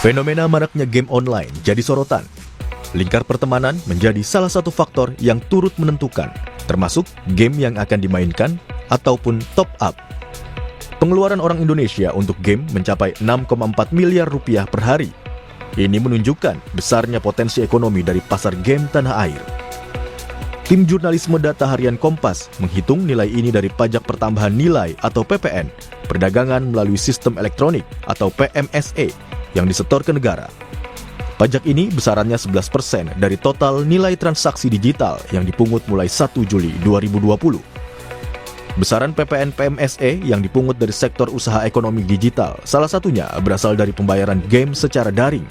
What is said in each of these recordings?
Fenomena maraknya game online jadi sorotan. Lingkar pertemanan menjadi salah satu faktor yang turut menentukan, termasuk game yang akan dimainkan ataupun top up. Pengeluaran orang Indonesia untuk game mencapai 6,4 miliar rupiah per hari. Ini menunjukkan besarnya potensi ekonomi dari pasar game tanah air. Tim Jurnalisme Data Harian Kompas menghitung nilai ini dari pajak pertambahan nilai atau PPN, perdagangan melalui sistem elektronik atau PMSE yang disetor ke negara. Pajak ini besarannya 11% dari total nilai transaksi digital yang dipungut mulai 1 Juli 2020. Besaran PPN PMSE yang dipungut dari sektor usaha ekonomi digital salah satunya berasal dari pembayaran game secara daring.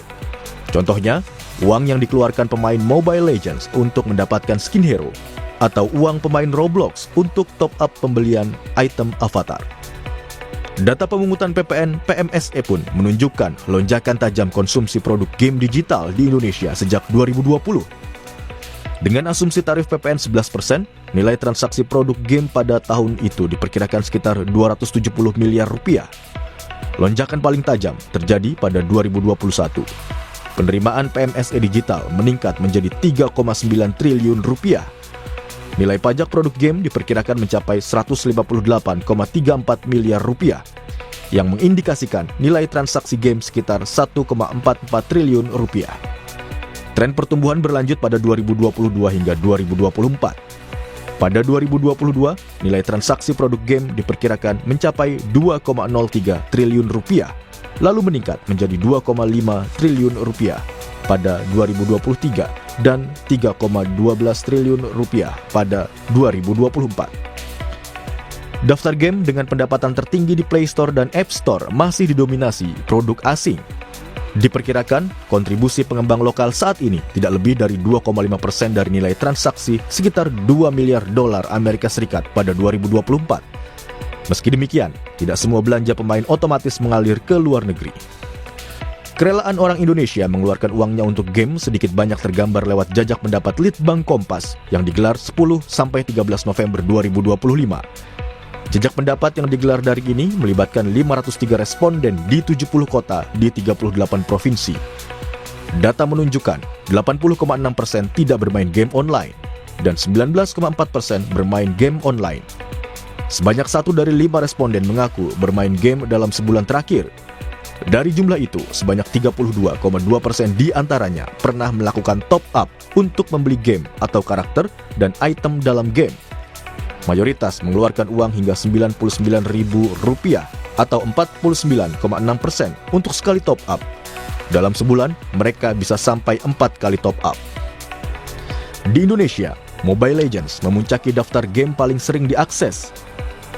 Contohnya, uang yang dikeluarkan pemain Mobile Legends untuk mendapatkan skin hero, atau uang pemain Roblox untuk top up pembelian item avatar. Data pemungutan PPN PMSE pun menunjukkan lonjakan tajam konsumsi produk game digital di Indonesia sejak 2020. Dengan asumsi tarif PPN 11%, nilai transaksi produk game pada tahun itu diperkirakan sekitar 270 miliar rupiah. Lonjakan paling tajam terjadi pada 2021. Penerimaan PMSE digital meningkat menjadi 3,9 triliun rupiah. Nilai pajak produk game diperkirakan mencapai 158,34 miliar rupiah, yang mengindikasikan nilai transaksi game sekitar 1,44 triliun rupiah. Tren pertumbuhan berlanjut pada 2022 hingga 2024. Pada 2022, nilai transaksi produk game diperkirakan mencapai 2,03 triliun rupiah, lalu meningkat menjadi 2,5 triliun rupiah pada 2023 dan 3,12 triliun rupiah pada 2024. Daftar game dengan pendapatan tertinggi di Play Store dan App Store masih didominasi produk asing. Diperkirakan, kontribusi pengembang lokal saat ini tidak lebih dari 2,5% dari nilai transaksi sekitar 2 miliar dolar Amerika Serikat pada 2024. Meski demikian, tidak semua belanja pemain otomatis mengalir ke luar negeri. Kerelaan orang Indonesia mengeluarkan uangnya untuk game sedikit banyak tergambar lewat jajak pendapat Litbang Kompas yang digelar 10-13 November 2025. Jejak pendapat yang digelar dari ini melibatkan 503 responden di 70 kota di 38 provinsi. Data menunjukkan 80,6% tidak bermain game online dan 19,4% bermain game online. Sebanyak 1 dari 5 responden mengaku bermain game dalam sebulan terakhir. Dari jumlah itu, sebanyak 32,2% di antaranya pernah melakukan top up untuk membeli game atau karakter dan item dalam game. Mayoritas mengeluarkan uang hingga Rp99.000 atau 49,6% untuk sekali top up. Dalam sebulan, mereka bisa sampai 4 kali top up. Di Indonesia, Mobile Legends memuncaki daftar game paling sering diakses.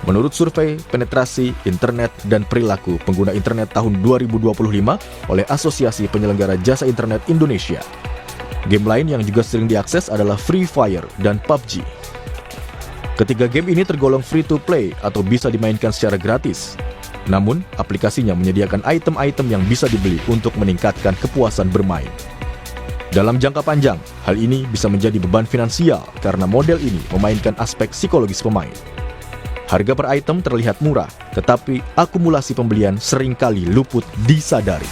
Menurut survei penetrasi internet dan perilaku pengguna internet tahun 2025 oleh Asosiasi Penyelenggara Jasa Internet Indonesia, game lain yang juga sering diakses adalah Free Fire dan PUBG. Ketiga game ini tergolong free to play atau bisa dimainkan secara gratis. Namun, aplikasinya menyediakan item-item yang bisa dibeli untuk meningkatkan kepuasan bermain. Dalam jangka panjang, hal ini bisa menjadi beban finansial karena model ini memainkan aspek psikologis pemain. Harga per item terlihat murah, tetapi akumulasi pembelian seringkali luput disadari.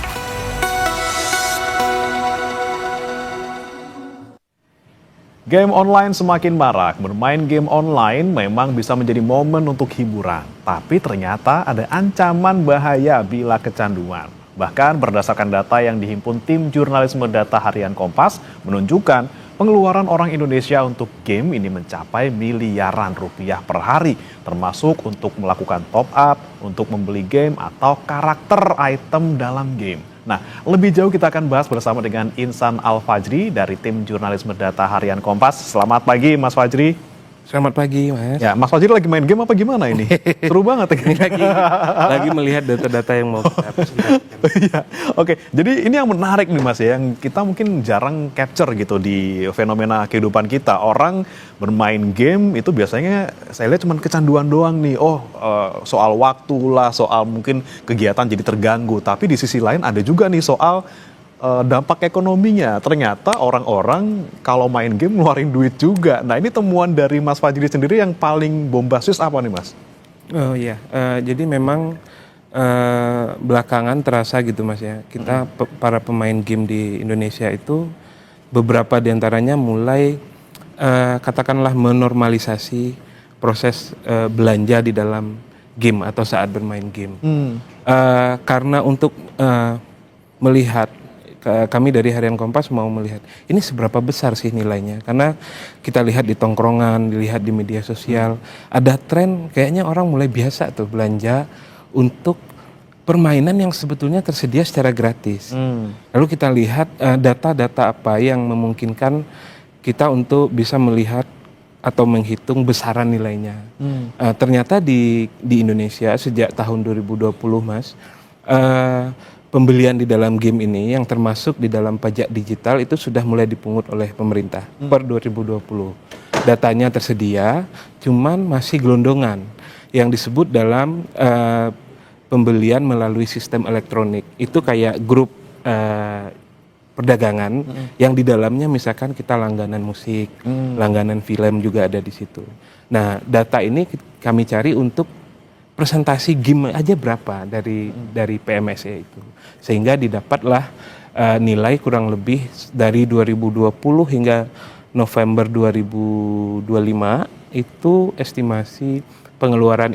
Game online semakin marak. Bermain game online memang bisa menjadi momen untuk hiburan. Tapi ternyata ada ancaman bahaya bila kecanduan. Bahkan berdasarkan data yang dihimpun tim Jurnalisme Data Harian Kompas menunjukkan pengeluaran orang Indonesia untuk game ini mencapai miliaran rupiah per hari, termasuk untuk melakukan top up, untuk membeli game atau karakter item dalam game. Nah, lebih jauh kita akan bahas bersama dengan Insan Al-Fajri dari tim Jurnalisme Data Harian Kompas. Selamat pagi, Mas Fajri. Selamat pagi, Mas. Ya, Mas Fajri lagi main game apa gimana ini? Seru banget. lagi melihat data-data yang mau kita presentasikan. Iya, oke. Jadi ini yang menarik nih, Mas, ya, yang kita mungkin jarang capture gitu di fenomena kehidupan kita. Orang bermain game itu biasanya saya lihat cuma kecanduan doang nih. Soal waktu lah, soal mungkin kegiatan jadi terganggu. Tapi di sisi lain ada juga nih soal dampak ekonominya. Ternyata orang-orang kalau main game ngeluarin duit juga. Nah, ini temuan dari Mas Fajri sendiri yang paling bombastis apa nih, Mas? Oh iya, jadi memang belakangan terasa gitu Mas ya. Kita para pemain game di Indonesia itu beberapa diantaranya mulai katakanlah menormalisasi proses belanja di dalam game atau saat bermain game. Karena untuk melihat, kami dari Harian Kompas mau melihat ini seberapa besar sih nilainya, karena kita lihat di tongkrongan, dilihat di media sosial, ada tren kayaknya orang mulai biasa tuh belanja untuk permainan yang sebetulnya tersedia secara gratis. Lalu kita lihat data-data apa yang memungkinkan kita untuk bisa melihat atau menghitung besaran nilainya. Ternyata di Indonesia sejak tahun 2020 Mas, pembelian di dalam game ini yang termasuk di dalam pajak digital itu sudah mulai dipungut oleh pemerintah per 2020. Datanya tersedia, cuman masih gelondongan yang disebut dalam pembelian melalui sistem elektronik. Itu kayak grup perdagangan yang di dalamnya misalkan kita langganan musik, langganan film juga ada di situ. Nah, data ini kami cari untuk presentasi game aja berapa dari PMSE itu, sehingga didapatlah nilai kurang lebih dari 2020 hingga November 2025 itu estimasi pengeluaran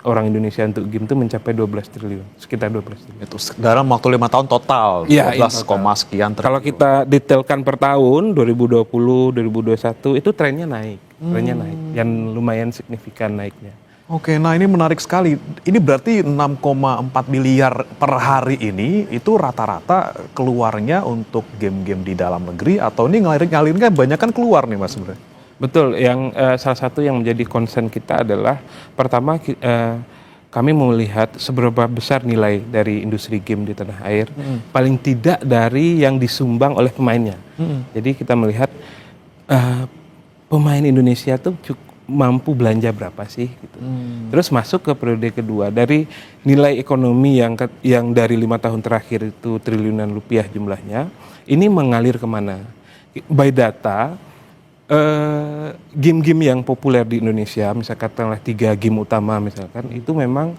orang Indonesia untuk game itu mencapai 12 triliun, sekitar 12 triliun. Itu dalam waktu 5 tahun total, Ya, 12, sekian triliun. Kalau kita detailkan per tahun 2020, 2021 itu trennya naik, dan lumayan signifikan naiknya. Oke, nah ini menarik sekali. Ini berarti 6,4 miliar per hari ini itu rata-rata keluarnya untuk game-game di dalam negeri atau ini ngalirin kan banyak kan keluar nih Mas sebenarnya. Betul, yang salah satu yang menjadi concern kita adalah pertama kami melihat seberapa besar nilai dari industri game di tanah air, paling tidak dari yang disumbang oleh pemainnya. Jadi kita melihat pemain Indonesia tuh mampu belanja berapa sih gitu. Terus masuk ke periode kedua, dari nilai ekonomi yang dari 5 tahun terakhir itu triliunan rupiah jumlahnya, ini mengalir kemana? By data, game-game yang populer di Indonesia, misalkan katakanlah 3 game utama misalkan, itu memang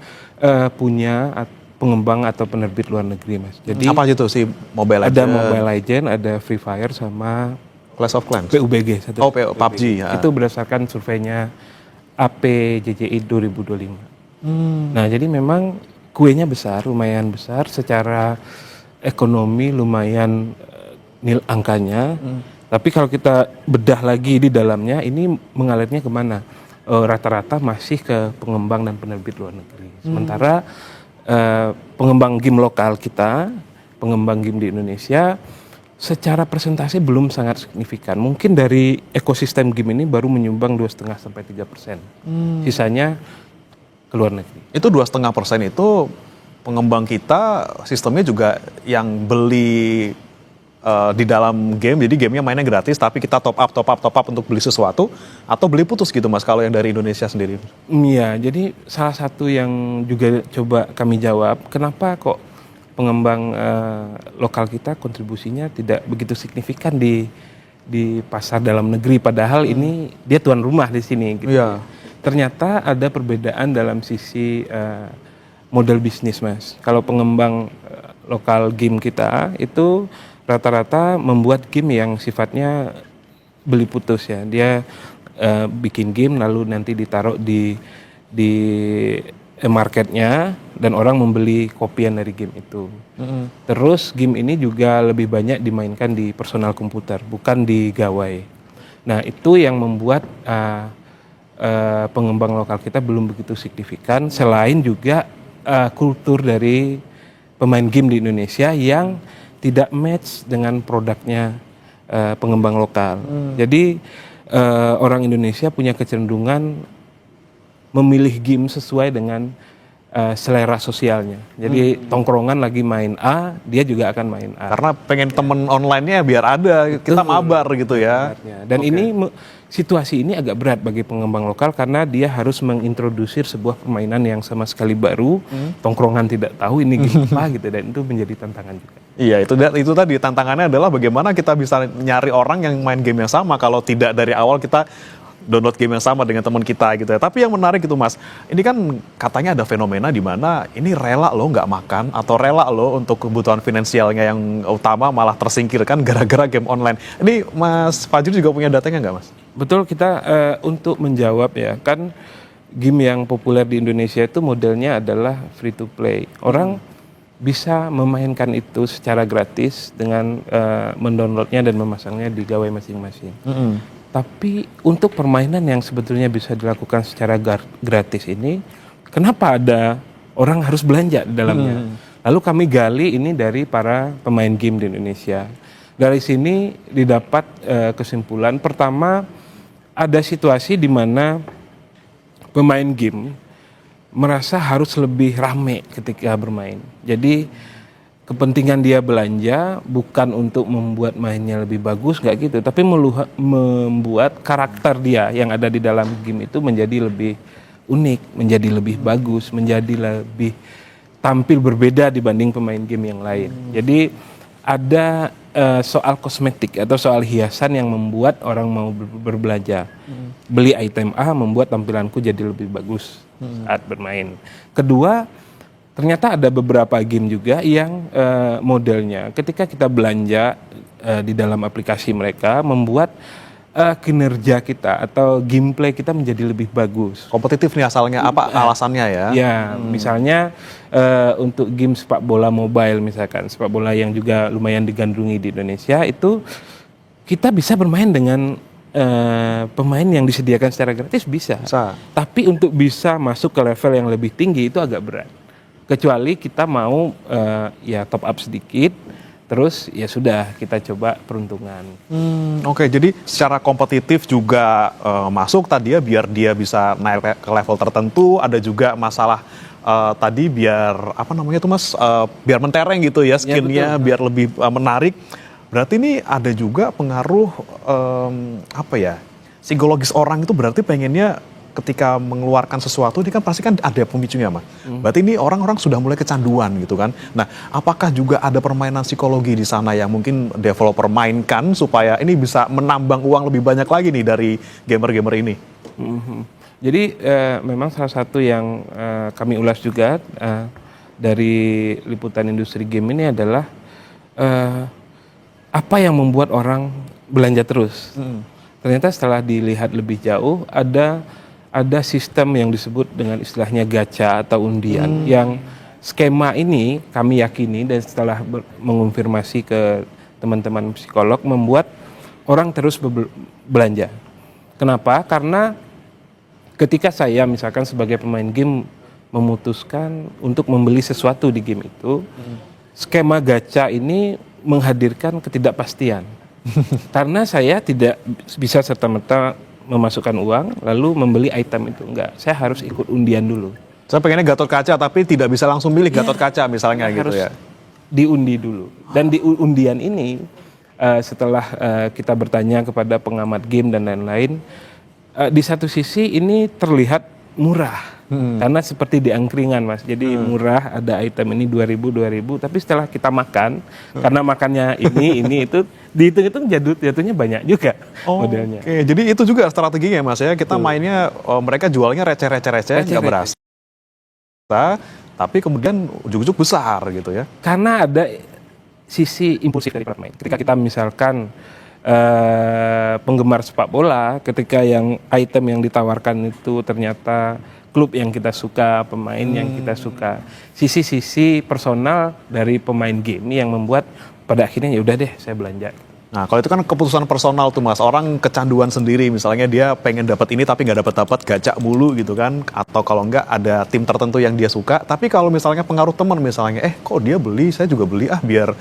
punya pengembang atau penerbit luar negeri Mas. Jadi apa itu sih Mobile Legends? Ada Mobile Legends, ada Free Fire sama Clash of Clans. PUBG. PUBG ya. Itu berdasarkan surveinya APJJI 2025. Nah, jadi memang kuenya besar, lumayan besar secara ekonomi, lumayan angkanya. Tapi kalau kita bedah lagi di dalamnya, ini mengalirnya kemana? Rata-rata masih ke pengembang dan penerbit luar negeri. Sementara pengembang game lokal kita, pengembang game di Indonesia, secara persentase belum sangat signifikan. Mungkin dari ekosistem game ini baru menyumbang 2,5-3%. Sisanya ke luar negeri. Itu 2,5% itu pengembang kita sistemnya juga yang beli di dalam game, jadi gamenya mainnya gratis, tapi kita top up untuk beli sesuatu, atau beli putus gitu Mas, kalau yang dari Indonesia sendiri? Iya, jadi salah satu yang juga coba kami jawab, kenapa kok pengembang lokal kita kontribusinya tidak begitu signifikan di pasar dalam negeri, padahal ini dia tuan rumah di sini. Gitu. Yeah. Ternyata ada perbedaan dalam sisi model bisnis Mas. Kalau pengembang lokal game kita itu rata-rata membuat game yang sifatnya beli putus ya. Dia bikin game lalu nanti ditaruh di marketnya dan orang membeli kopian dari game itu. Terus game ini juga lebih banyak dimainkan di personal komputer, bukan di gawai. Nah itu yang membuat pengembang lokal kita belum begitu signifikan. Selain juga kultur dari pemain game di Indonesia yang tidak match dengan produknya pengembang lokal. Jadi orang Indonesia punya kecenderungan memilih game sesuai dengan selera sosialnya. Jadi tongkrongan lagi main A, dia juga akan main A. Karena pengen temen online-nya biar ada, kita mabar gitu ya. Dan ini situasi ini agak berat bagi pengembang lokal karena dia harus mengintrodusir sebuah permainan yang sama sekali baru, tongkrongan tidak tahu ini game apa gitu, dan itu menjadi tantangan juga. Iya, itu tadi tantangannya adalah bagaimana kita bisa nyari orang yang main game yang sama kalau tidak dari awal kita download game yang sama dengan teman kita gitu ya. Tapi yang menarik itu Mas, ini kan katanya ada fenomena di mana ini rela loh nggak makan atau rela loh untuk kebutuhan finansialnya yang utama malah tersingkirkan gara-gara game online. Ini Mas Fajri juga punya datanya nggak Mas? Betul, kita untuk menjawab ya, kan game yang populer di Indonesia itu modelnya adalah free to play. Orang bisa memainkan itu secara gratis dengan mendownloadnya dan memasangnya di gawai masing-masing. Tapi untuk permainan yang sebetulnya bisa dilakukan secara gratis ini, kenapa ada orang harus belanja di dalamnya? Lalu kami gali ini dari para pemain game di Indonesia. Dari sini didapat kesimpulan, pertama ada situasi di mana pemain game merasa harus lebih rame ketika bermain. Jadi kepentingan dia belanja bukan untuk membuat mainnya lebih bagus, nggak gitu, tapi membuat karakter dia yang ada di dalam game itu menjadi lebih unik, menjadi lebih bagus, menjadi lebih tampil berbeda dibanding pemain game yang lain. Jadi ada soal kosmetik atau soal hiasan yang membuat orang mau berbelanja. Beli item A membuat tampilanku jadi lebih bagus saat bermain. Kedua, ternyata ada beberapa game juga yang modelnya ketika kita belanja di dalam aplikasi mereka membuat kinerja kita atau gameplay kita menjadi lebih bagus. Kompetitif nih asalnya, apa alasannya ya? Ya, misalnya untuk game sepak bola mobile misalkan, sepak bola yang juga lumayan digandrungi di Indonesia, itu kita bisa bermain dengan pemain yang disediakan secara gratis bisa. Tapi untuk bisa masuk ke level yang lebih tinggi itu agak berat. Kecuali kita mau ya top up sedikit, terus ya sudah kita coba peruntungan. Oke, jadi secara kompetitif juga masuk tadi ya, biar dia bisa naik ke level tertentu. Ada juga masalah tadi biar apa namanya tuh Mas, biar mentereng gitu ya skinnya, biar lebih menarik. Berarti ini ada juga pengaruh apa ya, psikologis orang itu berarti pengennya ketika mengeluarkan sesuatu ini kan pasti kan ada pemicunya Mas. Berarti ini orang-orang sudah mulai kecanduan gitu kan. Nah, apakah juga ada permainan psikologi di sana yang mungkin developer mainkan supaya ini bisa menambang uang lebih banyak lagi nih dari gamer-gamer ini? Jadi memang salah satu yang kami ulas juga dari liputan industri game ini adalah apa yang membuat orang belanja terus. Ternyata setelah dilihat lebih jauh ada sistem yang disebut dengan istilahnya gacha atau undian yang skema ini kami yakini dan setelah mengonfirmasi ke teman-teman psikolog membuat orang terus belanja. Kenapa? Karena ketika saya misalkan sebagai pemain game memutuskan untuk membeli sesuatu di game itu, skema gacha ini menghadirkan ketidakpastian. Karena saya tidak bisa serta-merta memasukkan uang lalu membeli item itu, enggak, saya harus ikut undian dulu. Saya pengennya Gatot Kaca tapi tidak bisa langsung milih Gatot Kaca misalnya gitu harus ya. Diundi dulu. Dan di undian ini setelah kita bertanya kepada pengamat game dan lain-lain, di satu sisi ini terlihat murah. Karena seperti di angkringan Mas, jadi murah, ada item ini 2.000, tapi setelah kita makan, karena makannya ini itu, dihitung-hitung jatuhnya banyak juga modelnya. Oke, jadi itu juga strateginya Mas ya, kita mainnya, mereka jualnya receh-receh, nggak berasa, tapi kemudian ujug-ujug besar gitu ya. Karena ada sisi impulsif dari pemain, ketika kita misalkan penggemar sepak bola, ketika yang item yang ditawarkan itu ternyata klub yang kita suka, pemain yang kita suka, sisi-sisi personal dari pemain game yang membuat pada akhirnya ya udah deh saya belanja. Nah, kalau itu kan keputusan personal tuh Mas, orang kecanduan sendiri, misalnya dia pengen dapat ini tapi nggak dapat gacha mulu gitu kan, atau kalau nggak ada tim tertentu yang dia suka. Tapi kalau misalnya pengaruh teman misalnya, kok dia beli, saya juga beli biar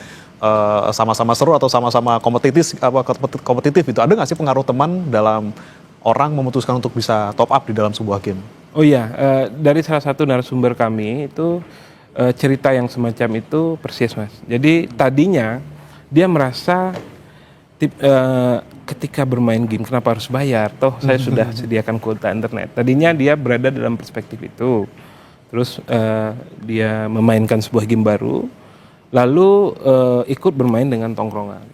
sama-sama seru atau sama-sama kompetitif itu. Ada nggak sih pengaruh teman dalam orang memutuskan untuk bisa top up di dalam sebuah game? Oh iya, dari salah satu narasumber kami itu cerita yang semacam itu persis Mas. Jadi tadinya dia merasa ketika bermain game kenapa harus bayar? Toh saya sudah sediakan kuota internet. Tadinya dia berada dalam perspektif itu. Terus dia memainkan sebuah game baru, lalu ikut bermain dengan tongkrongan.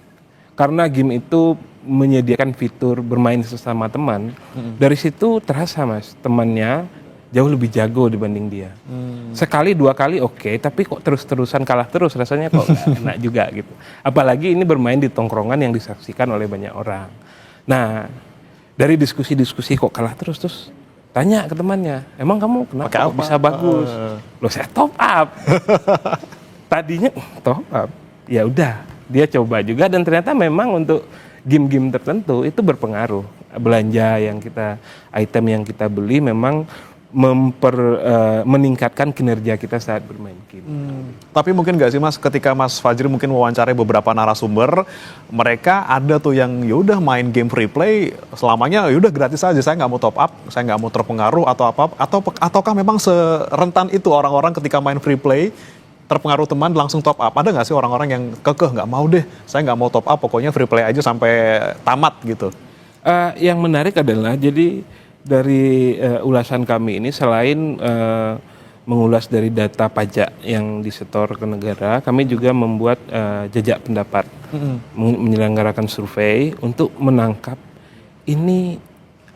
Karena game itu menyediakan fitur bermain sesama teman, dari situ terasa Mas, temannya jauh lebih jago dibanding dia. Sekali 2 kali oke, tapi kok terus-terusan kalah terus, rasanya kok nggak enak juga gitu. Apalagi ini bermain di tongkrongan yang disaksikan oleh banyak orang. Nah, dari diskusi-diskusi kok kalah terus tanya ke temannya, emang kamu kenapa kok bisa bagus? Loh, saya top up. Tadinya top up, ya udah dia coba juga dan ternyata memang untuk game-game tertentu itu berpengaruh. Belanja yang item yang kita beli memang meningkatkan kinerja kita saat bermain game. Tapi mungkin nggak sih Mas, ketika Mas Fajri mungkin wawancarai beberapa narasumber, mereka ada tuh yang yaudah main game free play selamanya yaudah gratis aja, saya nggak mau top up, saya nggak mau terpengaruh atau apa, ataukah memang serentan itu orang-orang ketika main free play terpengaruh teman langsung top up? Ada nggak sih orang-orang yang kekeh nggak mau deh, saya nggak mau top up, pokoknya free play aja sampai tamat gitu? Yang menarik adalah jadi dari ulasan kami ini selain mengulas dari data pajak yang disetor ke negara, kami juga membuat jejak pendapat, menyelenggarakan survei untuk menangkap ini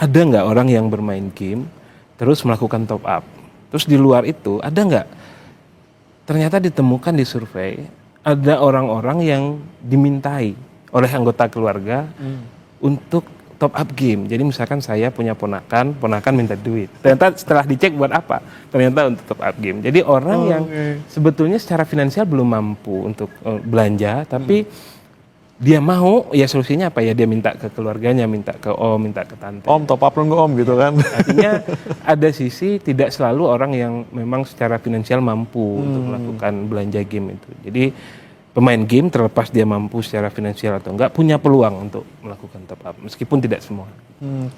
ada nggak orang yang bermain game terus melakukan top up. Terus di luar itu ada nggak? Ternyata ditemukan di survei ada orang-orang yang dimintai oleh anggota keluarga untuk top up game. Jadi misalkan saya punya ponakan minta duit. Ternyata setelah dicek buat apa? Ternyata untuk top up game. Jadi orang yang sebetulnya secara finansial belum mampu untuk belanja, tapi dia mau, ya solusinya apa ya? Dia minta ke keluarganya, minta ke om, minta ke tante. Om top up dong om gitu kan. Artinya ada sisi tidak selalu orang yang memang secara finansial mampu untuk melakukan belanja game itu. Jadi pemain game terlepas dia mampu secara finansial atau enggak punya peluang untuk melakukan top up meskipun tidak semua.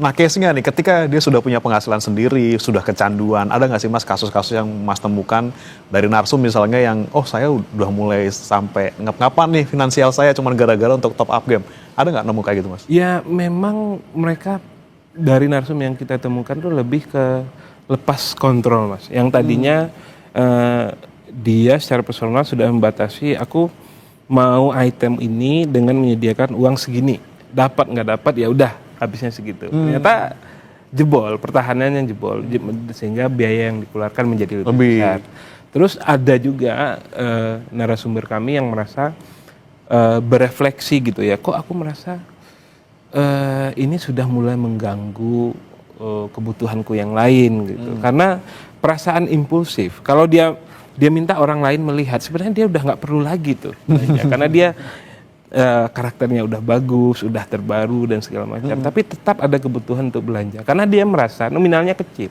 Nah case-nya nih ketika dia sudah punya penghasilan sendiri, sudah kecanduan, ada nggak sih Mas kasus-kasus yang Mas temukan dari narsum misalnya yang saya udah mulai sampai ngap-ngapan nih finansial saya cuma gara-gara untuk top up game. Ada nggak nemu kayak gitu Mas? Ya memang mereka dari narsum yang kita temukan tuh lebih ke lepas kontrol Mas. Yang tadinya dia secara personal sudah membatasi, aku mau item ini dengan menyediakan uang segini, dapat nggak dapat ya udah habisnya segitu. Ternyata jebol, pertahanannya jebol, sehingga biaya yang dikeluarkan menjadi lebih besar. Terus ada juga narasumber kami yang merasa berefleksi gitu ya, kok aku merasa ini sudah mulai mengganggu kebutuhanku yang lain gitu, karena perasaan impulsif. Kalau dia minta orang lain melihat, sebenarnya dia udah nggak perlu lagi tuh belanja, karena dia karakternya udah bagus, udah terbaru dan segala macam, tapi tetap ada kebutuhan untuk belanja karena dia merasa nominalnya kecil.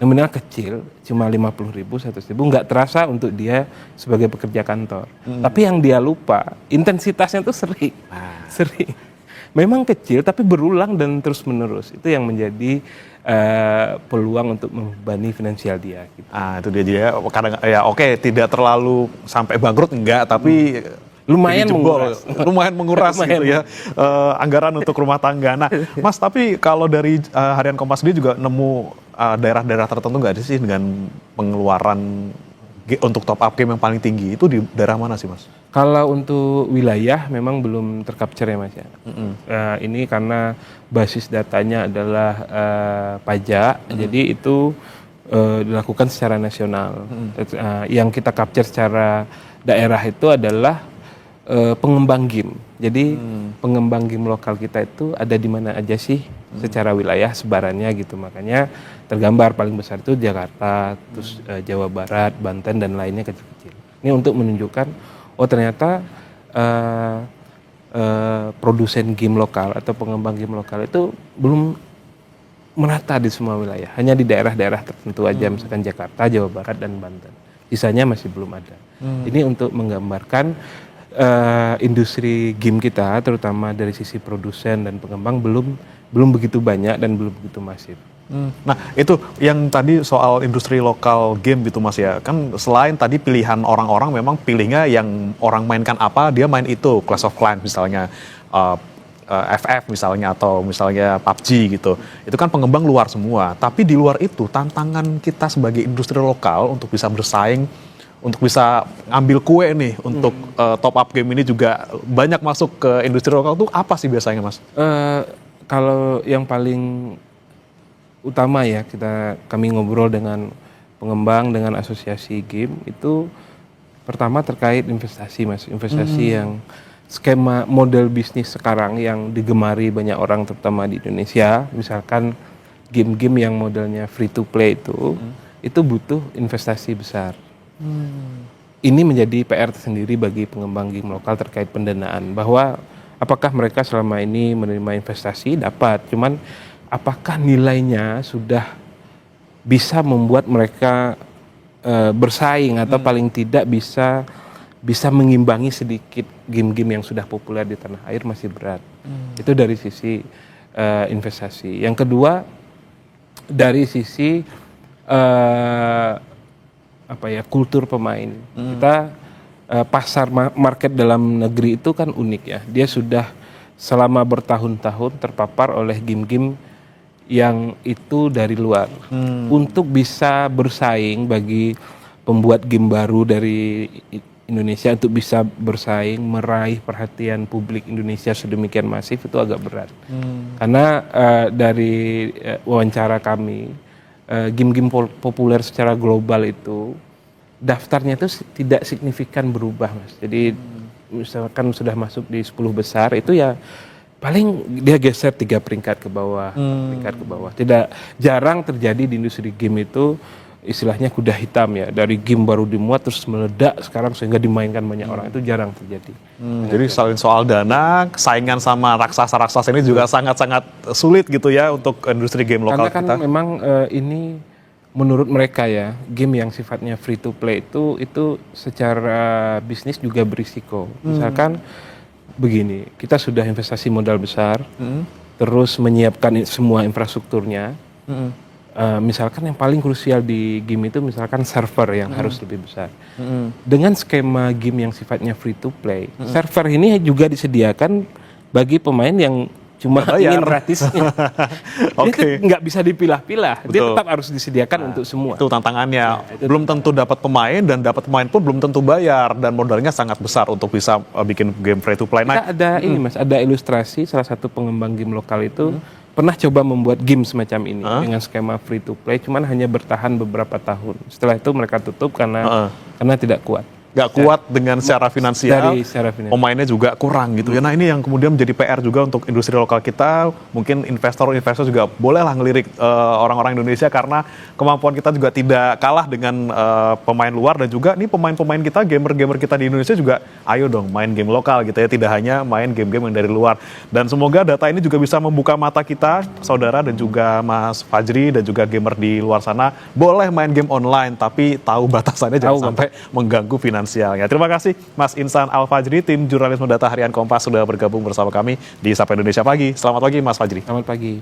Nominal kecil, cuma 50.000, 100.000, nggak terasa untuk dia sebagai pekerja kantor. Tapi yang dia lupa, intensitasnya tuh sering. Memang kecil tapi berulang dan terus menerus. Itu yang menjadi peluang untuk membebani finansial dia. Gitu. Itu dia jadi kadang ya oke, tidak terlalu sampai bangkrut enggak, tapi lumayan menguras gitu ya anggaran untuk rumah tangga. Nah, Mas, tapi kalau dari Harian Kompas sendiri juga nemu daerah-daerah tertentu nggak sih dengan pengeluaran untuk top up game yang paling tinggi itu di daerah mana sih Mas? Kalau untuk wilayah memang belum tercapture ya Mas ya. Ini karena basis datanya adalah pajak, jadi itu dilakukan secara nasional. Yang kita capture secara daerah itu adalah pengembang game. Jadi pengembang game lokal kita itu ada di mana aja sih secara wilayah sebarannya gitu. Makanya tergambar paling besar itu Jakarta, terus Jawa Barat, Banten dan lainnya kecil-kecil. Ini untuk menunjukkan ternyata produsen game lokal atau pengembang game lokal itu belum merata di semua wilayah. Hanya di daerah-daerah tertentu aja, misalkan Jakarta, Jawa Barat dan Banten. Sisanya masih belum ada. Ini untuk menggambarkan industri game kita, terutama dari sisi produsen dan pengembang belum begitu banyak dan belum begitu masif. Nah itu yang tadi soal industri lokal game gitu Mas ya, kan selain tadi pilihan orang-orang memang pilihnya yang orang mainkan apa, dia main itu, Clash of Clans misalnya, FF misalnya, atau misalnya PUBG gitu, itu kan pengembang luar semua. Tapi di luar itu tantangan kita sebagai industri lokal untuk bisa bersaing untuk bisa ngambil kue nih untuk top up game ini juga banyak masuk ke industri lokal tuh apa sih biasanya Mas? Kalau yang paling utama ya kami ngobrol dengan pengembang, dengan asosiasi game itu pertama terkait investasi Mas, investasi yang skema model bisnis sekarang yang digemari banyak orang terutama di Indonesia, misalkan game-game yang modelnya free to play itu butuh investasi besar. Ini menjadi PR tersendiri bagi pengembang game lokal terkait pendanaan, bahwa apakah mereka selama ini menerima investasi dapat, cuman apakah nilainya sudah bisa membuat mereka bersaing atau paling tidak bisa mengimbangi sedikit game-game yang sudah populer di tanah air, masih berat. Itu dari sisi investasi. Yang kedua dari sisi kultur pemain. Kita pasar market dalam negeri itu kan unik ya. Dia sudah selama bertahun-tahun terpapar oleh game-game yang itu dari luar. Untuk bisa bersaing bagi pembuat game baru dari Indonesia untuk bisa bersaing, meraih perhatian publik Indonesia sedemikian masif itu agak berat. Karena dari wawancara kami, game-game populer secara global itu daftarnya itu tidak signifikan berubah Mas. Jadi misalkan sudah masuk di 10 besar itu ya paling dia geser 3 peringkat ke bawah, Tidak jarang terjadi di industri game itu istilahnya kuda hitam ya, dari game baru dimuat terus meledak sekarang sehingga dimainkan banyak orang, itu jarang terjadi. Jadi selain soal dana, saingan sama raksasa-raksasa ini juga sangat-sangat sulit gitu ya untuk industri game lokal kita. Karena kan memang ini menurut mereka ya, game yang sifatnya free to play itu secara bisnis juga berisiko. Misalkan begini, kita sudah investasi modal besar, terus menyiapkan semua infrastrukturnya. Misalkan yang paling krusial di game itu misalkan server yang harus lebih besar. Dengan skema game yang sifatnya free to play, server ini juga disediakan bagi pemain yang cuma ingin gratisnya. Dia nggak bisa dipilah-pilah, dia tetap harus disediakan untuk semua. Itu tantangannya. Belum tentu dapat pemain, dan dapat pemain pun belum tentu bayar, dan modalnya sangat besar untuk bisa bikin game free to play. Kita ada ini Mas, ada ilustrasi salah satu pengembang game lokal itu pernah coba membuat game semacam ini dengan skema free to play, cuman hanya bertahan beberapa tahun. Setelah itu mereka tutup karena tidak kuat. Nggak kuat dengan secara finansial, pemainnya juga kurang gitu ya. Nah ini yang kemudian menjadi PR juga untuk industri lokal kita. Mungkin investor juga bolehlah ngelirik orang-orang Indonesia, karena kemampuan kita juga tidak kalah dengan pemain luar, dan juga nih pemain-pemain kita, gamer-gamer kita di Indonesia juga ayo dong main game lokal gitu ya, tidak hanya main game-game yang dari luar. Dan semoga data ini juga bisa membuka mata kita, saudara, dan juga Mas Fajri dan juga gamer di luar sana, boleh main game online tapi tahu batasannya, jangan sampai mengganggu finansialnya. Terima kasih Mas Insan Al-Fajri, tim jurnalisme data harian Kompas, sudah bergabung bersama kami di Sapa Indonesia Pagi. Selamat pagi Mas Fajri. Selamat pagi.